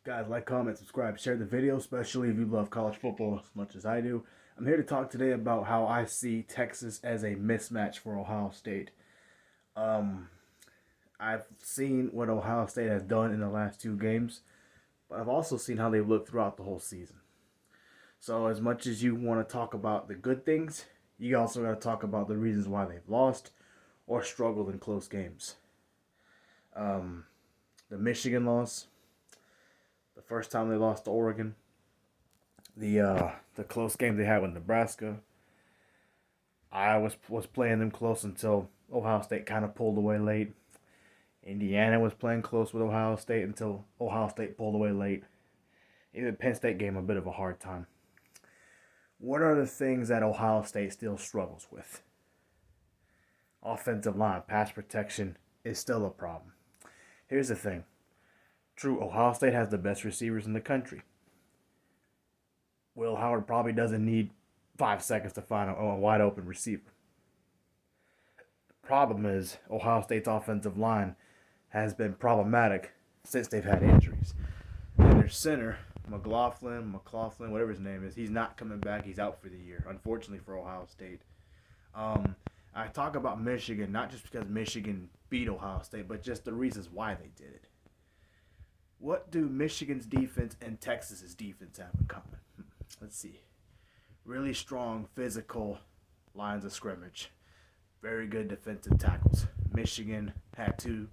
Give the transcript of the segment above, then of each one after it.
Guys, like, comment, subscribe, share the video, especially if you love college football as much as I do. I'm here to talk today about how I see Texas as a mismatch for Ohio State. Um, I've seen what Ohio State has done in the last two games, but I've also seen how they've looked throughout the whole season. So as much as you want to talk about the good things, you also got to talk about the reasons why they've lost or struggled in close games. The Michigan loss, the first time they lost to Oregon, the close game they had with Nebraska. I was playing them close until Ohio State kind of pulled away late. Indiana was playing close with Ohio State until Ohio State pulled away late. Even Penn State gave them a bit of a hard time. What are the things that Ohio State still struggles with? Offensive line, pass protection is still a problem. Here's the thing. True, Ohio State has the best receivers in the country. Will Howard probably doesn't need 5 seconds to find a wide open receiver. The problem is Ohio State's offensive line has been problematic since they've had injuries. And their center, McLaughlin, whatever his name is, he's not coming back. He's out for the year, unfortunately for Ohio State. I talk about Michigan, not just because Michigan beat Ohio State, but just the reasons why they did it. What do Michigan's defense and Texas's defense have in common? Let's see. Really strong, physical lines of scrimmage. Very good defensive tackles. Michigan had 2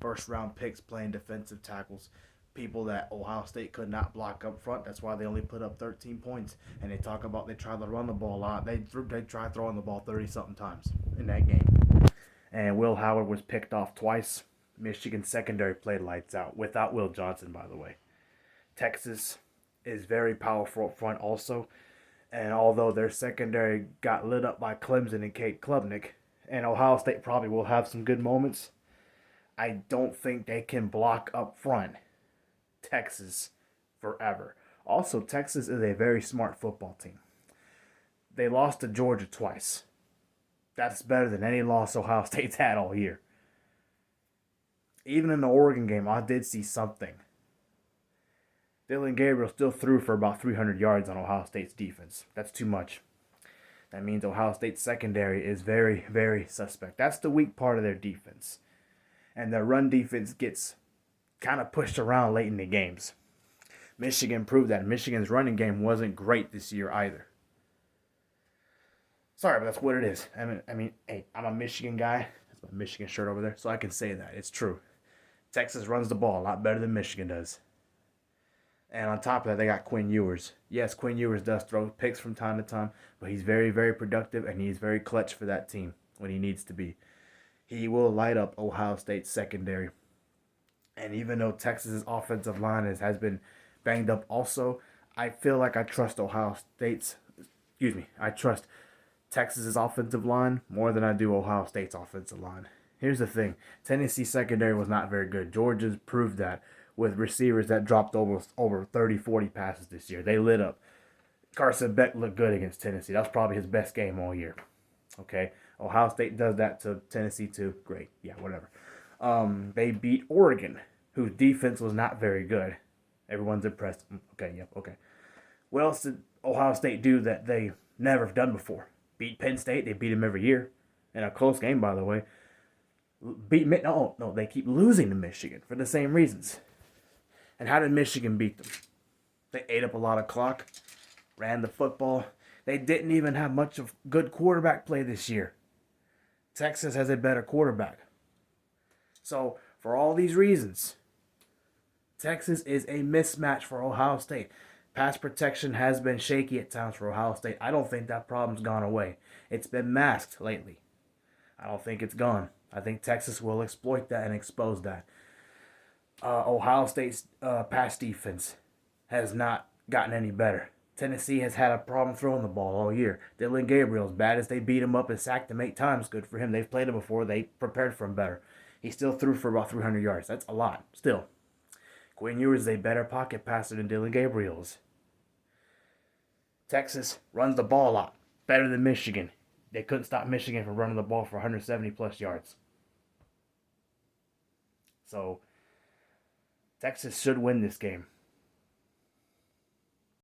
first-round picks playing defensive tackles. People that Ohio State could not block up front. That's why they only put up 13 points. And they talk about they tried to run the ball a lot. They tried throwing the ball 30-something times in that game. And Will Howard was picked off twice. Michigan secondary played lights out, without Will Johnson, by the way. Texas is very powerful up front also. And although their secondary got lit up by Clemson and Cade Klubnik, and Ohio State probably will have some good moments, I don't think they can block up front Texas forever. Also, Texas is a very smart football team. They lost to Georgia twice. That's better than any loss Ohio State's had all year. Even in the Oregon game, I did see something. Dillon Gabriel still threw for about 300 yards on Ohio State's defense. That's too much. That means Ohio State's secondary is very, very suspect. That's the weak part of their defense. And their run defense gets kind of pushed around late in the games. Michigan proved that. Michigan's running game wasn't great this year either. Sorry, but that's what it is. I mean, hey, I'm a Michigan guy. That's my Michigan shirt over there, so I can say that. It's true. Texas runs the ball a lot better than Michigan does. And on top of that, they got Quinn Ewers. Yes, Quinn Ewers does throw picks from time to time, but he's very, very productive, and he's very clutch for that team when he needs to be. He will light up Ohio State's secondary. And even though Texas's offensive line has been banged up also, I feel like I trust I trust Texas's offensive line more than I do Ohio State's offensive line. Here's the thing. Tennessee secondary was not very good. Georgia's proved that with receivers that dropped over 30, 40 passes this year. They lit up. Carson Beck looked good against Tennessee. That was probably his best game all year. Okay? Ohio State does that to Tennessee too. Great. Yeah, whatever. They beat Oregon, whose defense was not very good. Everyone's impressed. Okay, yep, okay. What else did Ohio State do that they never have done before? Beat Penn State. They beat them every year. In a close game, by the way. They keep losing to Michigan for the same reasons. And how did Michigan beat them? They ate up a lot of clock, ran the football. They didn't even have much of good quarterback play this year. Texas has a better quarterback. So, for all these reasons, Texas is a mismatch for Ohio State. Pass protection has been shaky at times for Ohio State. I don't think that problem's gone away. It's been masked lately. I don't think it's gone. I think Texas will exploit that and expose that. Ohio State's pass defense has not gotten any better. Tennessee has had a problem throwing the ball all year. Dillon Gabriel, as bad as they beat him up and sacked him 8 times, good for him. They've played him before. They prepared for him better. He still threw for about 300 yards. That's a lot, still. Quinn Ewers is a better pocket passer than Dillon Gabriel's. Texas runs the ball a lot, better than Michigan. They couldn't stop Michigan from running the ball for 170-plus yards. So, Texas should win this game.